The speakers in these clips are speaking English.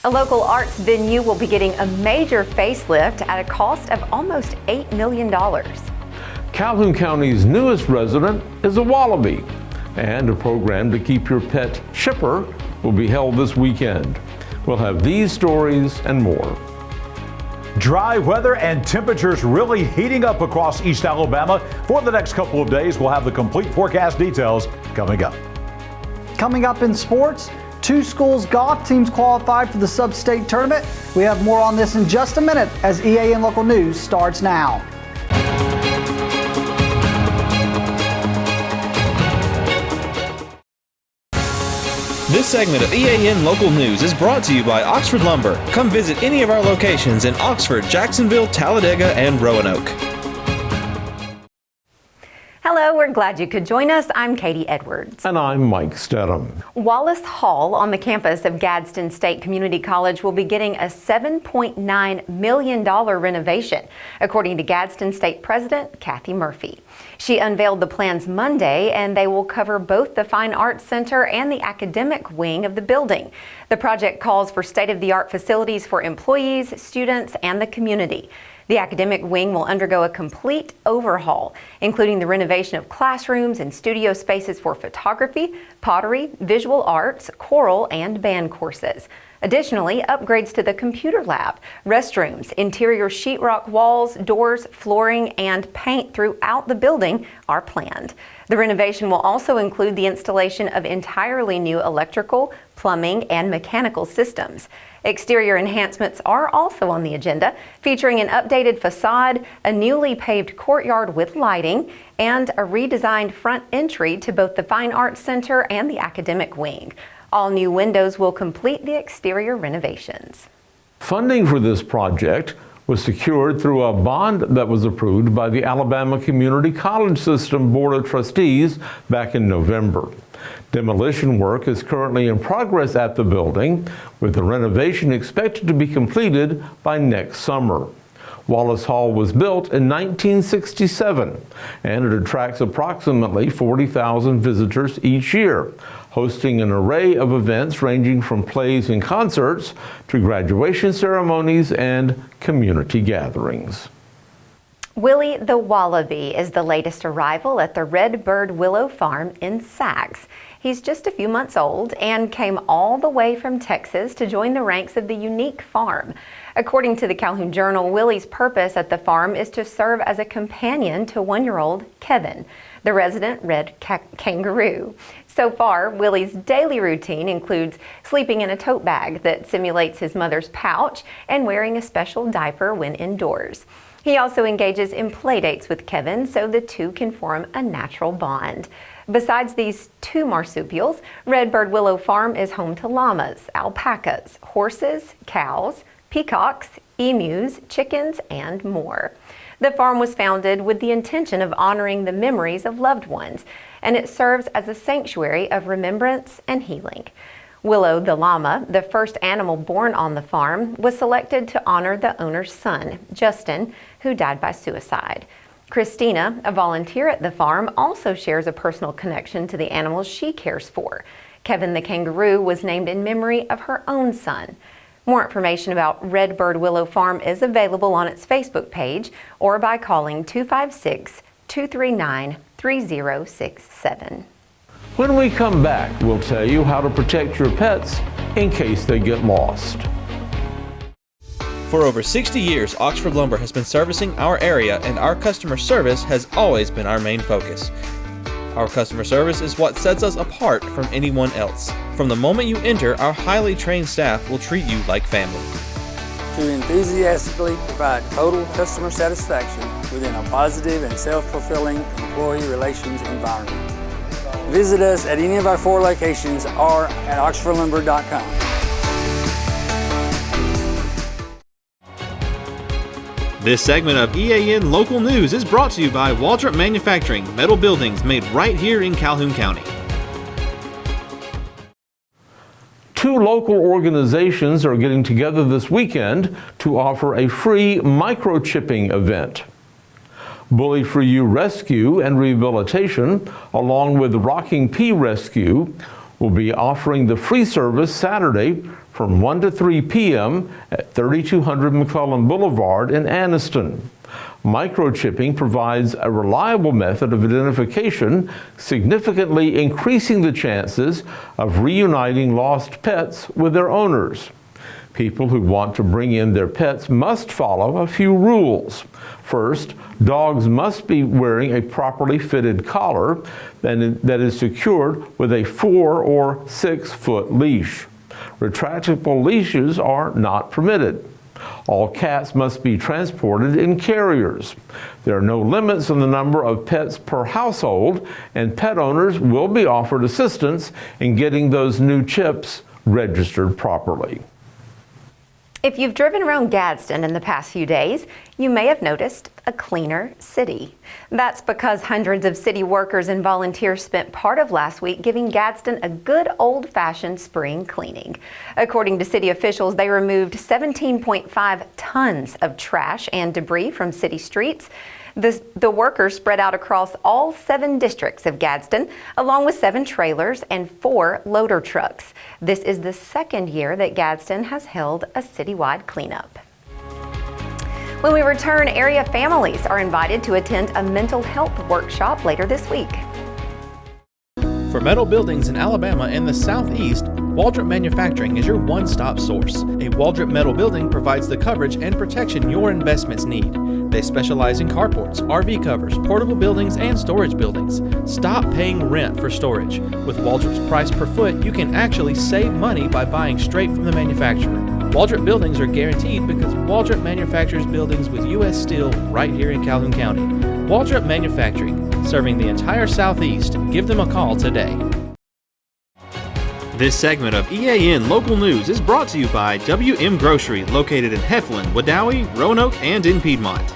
A local arts venue will be getting a major facelift at a cost of almost $8 million. Calhoun County's newest resident is a wallaby, and a program to keep your pet chipper will be held this weekend. We'll have these stories and more. Dry weather and temperatures really heating up across East Alabama. For the next couple of days, we'll have the complete forecast details coming up. Coming up in sports, 2 schools golf teams qualified for the sub-state tournament. We have more on this in just a minute as EAN Local News starts now. This segment of EAN Local News is brought to you by Oxford Lumber. Come visit any of our locations in Oxford, Jacksonville, Talladega, and Roanoke. Hello, we're glad you could join us. I'm Katie Edwards. And I'm Mike Stedham. Wallace Hall on the campus of Gadsden State Community College will be getting a $7.9 million renovation, according to Gadsden State President Kathy Murphy. She unveiled the plans Monday, and they will cover both the Fine Arts Center and the academic wing of the building. The project calls for state-of-the-art facilities for employees, students, and the community. The academic wing will undergo a complete overhaul, including the renovation of classrooms and studio spaces for photography, pottery, visual arts, choral, and band courses. Additionally, upgrades to the computer lab, restrooms, interior sheetrock walls, doors, flooring, and paint throughout the building are planned. The renovation will also include the installation of entirely new electrical, plumbing, and mechanical systems. Exterior enhancements are also on the agenda, featuring an updated facade, a newly paved courtyard with lighting, and a redesigned front entry to both the Fine Arts Center and the academic wing. All new windows will complete the exterior renovations. Funding for this project was secured through a bond that was approved by the Alabama Community College System Board of Trustees back in November. Demolition work is currently in progress at the building, with the renovation expected to be completed by next summer. Wallace Hall was built in 1967, and it attracts approximately 40,000 visitors each year, hosting an array of events ranging from plays and concerts to graduation ceremonies and community gatherings. Willie the wallaby is the latest arrival at the Redbird Willow Farm in Sachs. He's just a few months old and came all the way from Texas to join the ranks of the unique farm. According to the Calhoun Journal, Willie's purpose at the farm is to serve as a companion to 1-year-old Kevin, the resident red kangaroo. So far, Willie's daily routine includes sleeping in a tote bag that simulates his mother's pouch and wearing a special diaper when indoors. He also engages in play dates with Kevin so the two can form a natural bond. Besides these 2 marsupials, Redbird Willow Farm is home to llamas, alpacas, horses, cows, peacocks, emus, chickens, and more. The farm was founded with the intention of honoring the memories of loved ones, and it serves as a sanctuary of remembrance and healing. Willow the llama, the first animal born on the farm, was selected to honor the owner's son, Justin, who died by suicide. Christina, a volunteer at the farm, also shares a personal connection to the animals she cares for. Kevin the kangaroo was named in memory of her own son. More information about Redbird Willow Farm is available on its Facebook page or by calling 256-239-3067. When we come back, we'll tell you how to protect your pets in case they get lost. For over 60 years, Oxford Lumber has been servicing our area, and our customer service has always been our main focus. Our customer service is what sets us apart from anyone else. From the moment you enter, our highly trained staff will treat you like family. To enthusiastically provide total customer satisfaction within a positive and self-fulfilling employee relations environment. Visit us at any of our 4 locations or at oxfordlumber.com. This segment of EAN Local News is brought to you by Waltrip Manufacturing, metal buildings made right here in Calhoun County. 2 local organizations are getting together this weekend to offer a free microchipping event. Bully for You Rescue and Rehabilitation, along with Rocking Pea Rescue, will be offering the free service Saturday from 1 to 3 p.m. at 3200 McClellan Boulevard in Anniston. Microchipping provides a reliable method of identification, significantly increasing the chances of reuniting lost pets with their owners. People who want to bring in their pets must follow a few rules. First, dogs must be wearing a properly fitted collar that is secured with a 4 or 6 foot leash. Retractable leashes are not permitted. All cats must be transported in carriers. There are no limits on the number of pets per household, and pet owners will be offered assistance in getting those new chips registered properly. If you've driven around Gadsden in the past few days, you may have noticed a cleaner city. That's because hundreds of city workers and volunteers spent part of last week giving Gadsden a good old-fashioned spring cleaning. According to city officials, they removed 17.5 tons of trash and debris from city streets. The workers spread out across all 7 districts of Gadsden, along with 7 trailers and 4 loader trucks. This is the second year that Gadsden has held a citywide cleanup. When we return, area families are invited to attend a mental health workshop later this week. For metal buildings in Alabama and the Southeast, Waldrop Manufacturing is your one-stop source. A Waldrop metal building provides the coverage and protection your investments need. They specialize in carports, RV covers, portable buildings, and storage buildings. Stop paying rent for storage. With Waldrop's price per foot, you can actually save money by buying straight from the manufacturer. Waldrop buildings are guaranteed because Waldrop manufactures buildings with U.S. steel right here in Calhoun County. Waldrop Manufacturing, serving the entire Southeast. Give them a call today. This segment of EAN Local News is brought to you by WM Grocery, located in Heflin, Wadowee, Roanoke, and in Piedmont.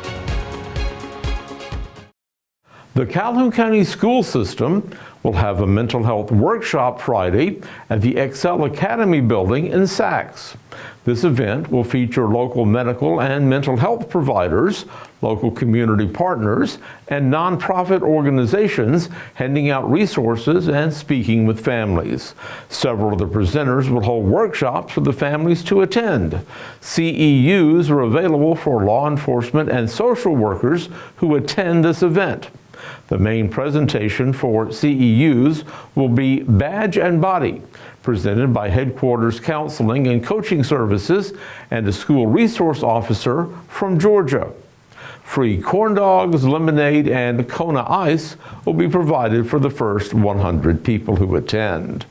The Calhoun County School System will have a mental health workshop Friday at the Excel Academy building in Sacs. This event will feature local medical and mental health providers, local community partners, and nonprofit organizations handing out resources and speaking with families. Several of the presenters will hold workshops for the families to attend. CEUs are available for law enforcement and social workers who attend this event. The main presentation for CEUs will be Badge and Body, presented by Headquarters Counseling and Coaching Services and a school resource officer from Georgia. Free corn dogs, lemonade, and Kona Ice will be provided for the first 100 people who attend.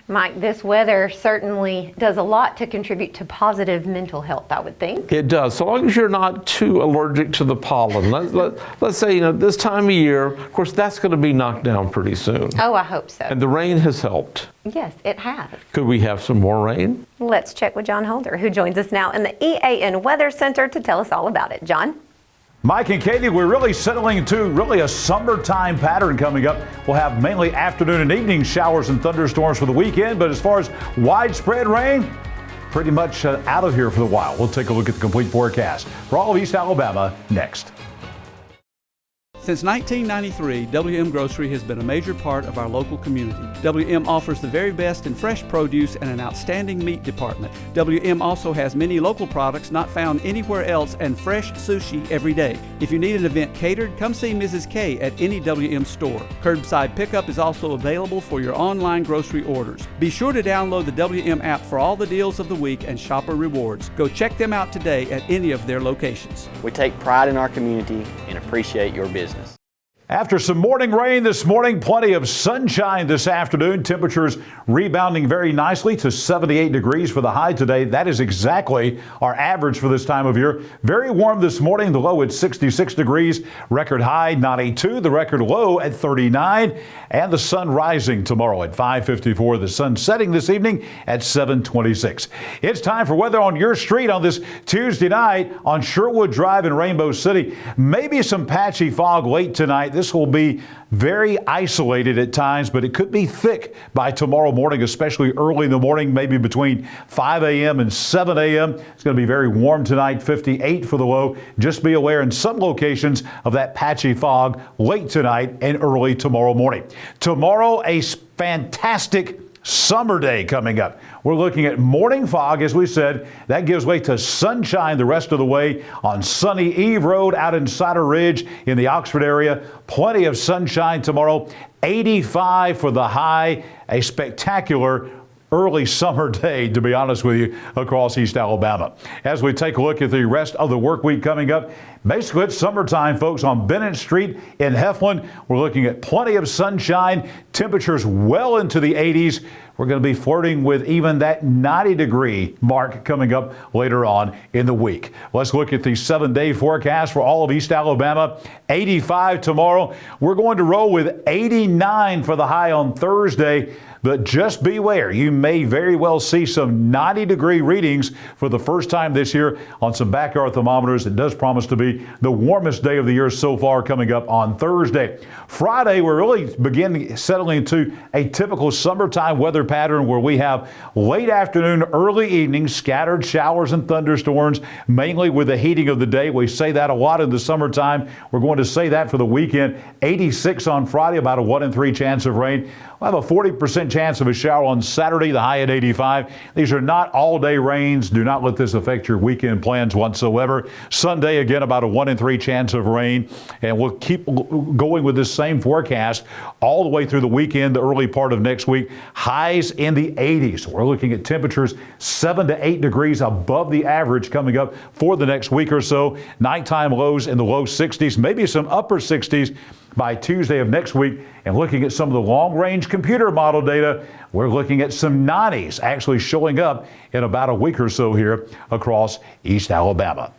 Mike, this weather certainly does a lot to contribute to positive mental health, I would think. It does, so long as you're not too allergic to the pollen. Let's say, this time of year, of course, that's going to be knocked down pretty soon. Oh, I hope so. And the rain has helped. Yes, it has. Could we have some more rain? Let's check with John Holder, who joins us now in the EAN Weather Center to tell us all about it. John? Mike and Katie, we're really settling into a summertime pattern coming up. We'll have mainly afternoon and evening showers and thunderstorms for the weekend, but as far as widespread rain, pretty much out of here for a while. We'll take a look at the complete forecast for all of East Alabama next. Since 1993, WM Grocery has been a major part of our local community. WM offers the very best in fresh produce and an outstanding meat department. WM also has many local products not found anywhere else and fresh sushi every day. If you need an event catered, come see Mrs. K at any WM store. Curbside pickup is also available for your online grocery orders. Be sure to download the WM app for all the deals of the week and shopper rewards. Go check them out today at any of their locations. We take pride in our community and appreciate your business. After some morning rain this morning, plenty of sunshine this afternoon. Temperatures rebounding very nicely to 78 degrees for the high today. That is exactly our average for this time of year. Very warm this morning. The low at 66 degrees. Record high 92. The record low at 39. And the sun rising tomorrow at 5:54. The sun setting this evening at 7:26. It's time for weather on your street on this Tuesday night on Sherwood Drive in Rainbow City. Maybe some patchy fog late tonight. This will be very isolated at times, but it could be thick by tomorrow morning, especially early in the morning, maybe between 5 a.m. and 7 a.m. It's going to be very warm tonight, 58 for the low. Just be aware in some locations of that patchy fog late tonight and early tomorrow morning. Tomorrow, a fantastic Summer Day coming up. We're looking at morning fog, as we said. That gives way to sunshine the rest of the way on sunny Eve Road out in Cider Ridge in the Oxford area. Plenty of sunshine tomorrow. 85 for the high. A spectacular early summer day, to be honest with you, across East Alabama. As we take a look at the rest of the work week coming up, basically it's summertime, folks, on Bennett Street in Heflin. We're looking at plenty of sunshine, temperatures well into the 80s. We're going to be flirting with even that 90-degree mark coming up later on in the week. Let's look at the 7-day forecast for all of East Alabama. 85 tomorrow. We're going to roll with 89 for the high on Thursday. But just beware, you may very well see some 90-degree readings for the first time this year on some backyard thermometers. It does promise to be the warmest day of the year so far coming up on Thursday. Friday, we're really beginning settling into a typical summertime weather pattern where we have late afternoon, early evening, scattered showers and thunderstorms, mainly with the heating of the day. We say that a lot in the summertime. We're going to say that for the weekend. 86 on Friday, about a 1 in 3 chance of rain. We'll have a 40% chance of a shower on Saturday, the high at 85. These are not all-day rains. Do not let this affect your weekend plans whatsoever. Sunday, again, about a 1 in 3 chance of rain. And we'll keep going with this same forecast all the way through the weekend, the early part of next week. Highs in the 80s. We're looking at temperatures 7 to 8 degrees above the average coming up for the next week or so. Nighttime lows in the low 60s, maybe some upper 60s by Tuesday of next week. And looking at some of the long-range computer model data, we're looking at some 90s actually showing up in about a week or so here across East Alabama.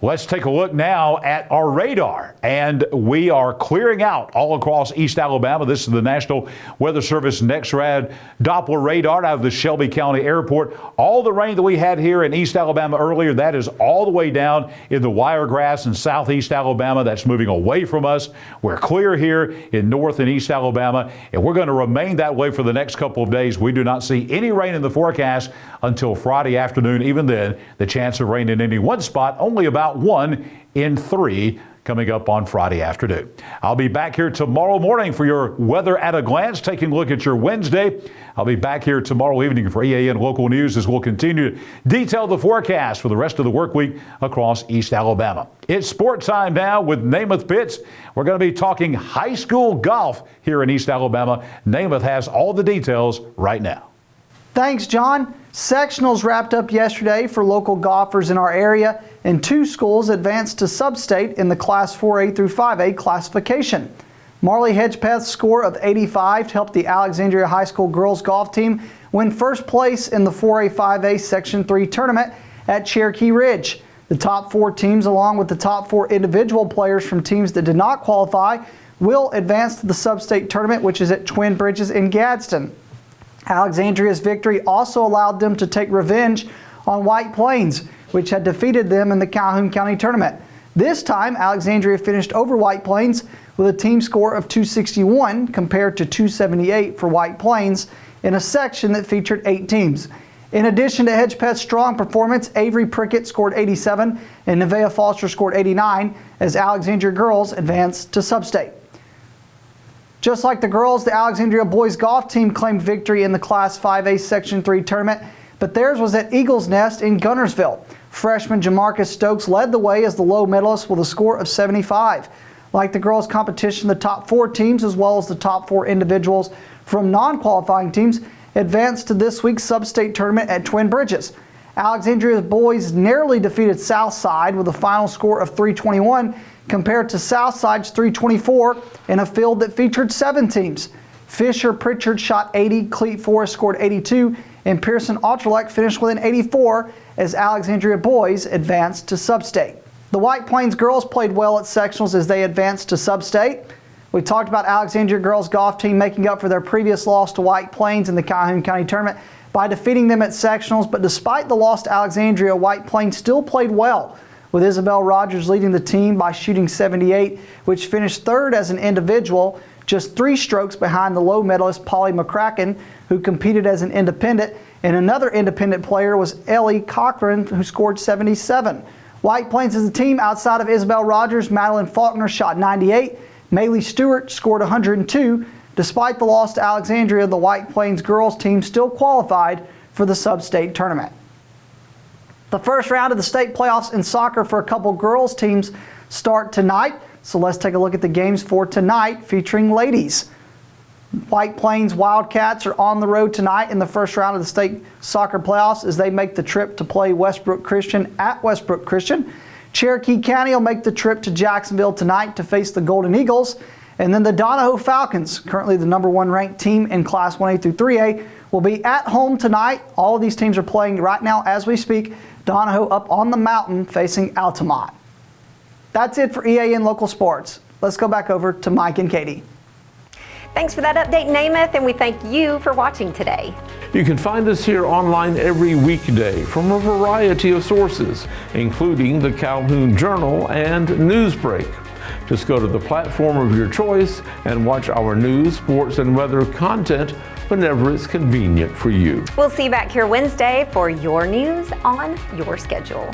Let's take a look now at our radar, and we are clearing out all across East Alabama. This is the National Weather Service NEXRAD Doppler radar out of the Shelby County Airport. All the rain that we had here in East Alabama earlier, that is all the way down in the Wiregrass in southeast Alabama. That's moving away from us. We're clear here in north and east Alabama, and we're going to remain that way for the next couple of days. We do not see any rain in the forecast until Friday afternoon. Even then, the chance of rain in any one spot, only about 1 in 3 coming up on Friday afternoon. I'll be back here tomorrow morning for your weather at a glance, taking a look at your Wednesday. I'll be back here tomorrow evening for EAN Local News as we'll continue to detail the forecast for the rest of the work week across East Alabama. It's sports time now with Namath Pitts. We're going to be talking high school golf here in East Alabama. Namath has all the details right now. Thanks, John. Sectionals wrapped up yesterday for local golfers in our area, and 2 schools advanced to sub-state in the Class 4A through 5A classification. Marley Hedgepeth's score of 85 helped the Alexandria High School girls golf team win first place in the 4A 5A Section 3 tournament at Cherokee Ridge. The top 4 teams, along with the top 4 individual players from teams that did not qualify, will advance to the sub-state tournament, which is at Twin Bridges in Gadsden. Alexandria's victory also allowed them to take revenge on White Plains, which had defeated them in the Calhoun County tournament. This time, Alexandria finished over White Plains with a team score of 261 compared to 278 for White Plains in a section that featured 8 teams. In addition to Hedgepeth's strong performance, Avery Prickett scored 87 and Nevaeh Foster scored 89 as Alexandria girls advanced to sub-state. Just like the girls, the Alexandria boys golf team claimed victory in the Class 5A Section 3 tournament, but theirs was at Eagles Nest in Gunnersville. Freshman Jamarcus Stokes led the way as the low medalist with a score of 75. Like the girls' competition, the top 4 teams, as well as the top 4 individuals from non-qualifying teams, advanced to this week's sub-state tournament at Twin Bridges. Alexandria's boys narrowly defeated Southside with a final score of 321 compared to Southside's 324 in a field that featured 7 teams. Fisher Pritchard shot 80, Cleet Forrest scored 82, and Pearson Autrelec finished with an 84 as Alexandria boys advanced to sub-state. The White Plains girls played well at sectionals as they advanced to sub-state. We talked about Alexandria girls golf team making up for their previous loss to White Plains in the Calhoun County tournament by defeating them at sectionals, but despite the loss to Alexandria, White Plains still played well, with Isabel Rogers leading the team by shooting 78, which finished 3rd as an individual, just 3 strokes behind the low medalist Polly McCracken, who competed as an independent, and another independent player was Ellie Cochran, who scored 77. White Plains as a team outside of Isabel Rogers, Madeline Faulkner shot 98, Maylee Stewart scored 102, Despite the loss to Alexandria, the White Plains girls team still qualified for the sub-state tournament. The first round of the state playoffs in soccer for a couple girls teams start tonight. So let's take a look at the games for tonight featuring ladies. White Plains Wildcats are on the road tonight in the first round of the state soccer playoffs as they make the trip to play Westbrook Christian at Westbrook Christian. Cherokee County will make the trip to Jacksonville tonight to face the Golden Eagles. And then the Donahoe Falcons, currently the #1 ranked team in Class 1A through 3A, will be at home tonight. All of these teams are playing right now as we speak. Donahoe up on the mountain facing Altamont. That's it for EAN Local Sports. Let's go back over to Mike and Katie. Thanks for that update, Namath, and we thank you for watching today. You can find us here online every weekday from a variety of sources, including the Calhoun Journal and Newsbreak. Just go to the platform of your choice and watch our news, sports, and weather content whenever it's convenient for you. We'll see you back here Wednesday for your news on your schedule.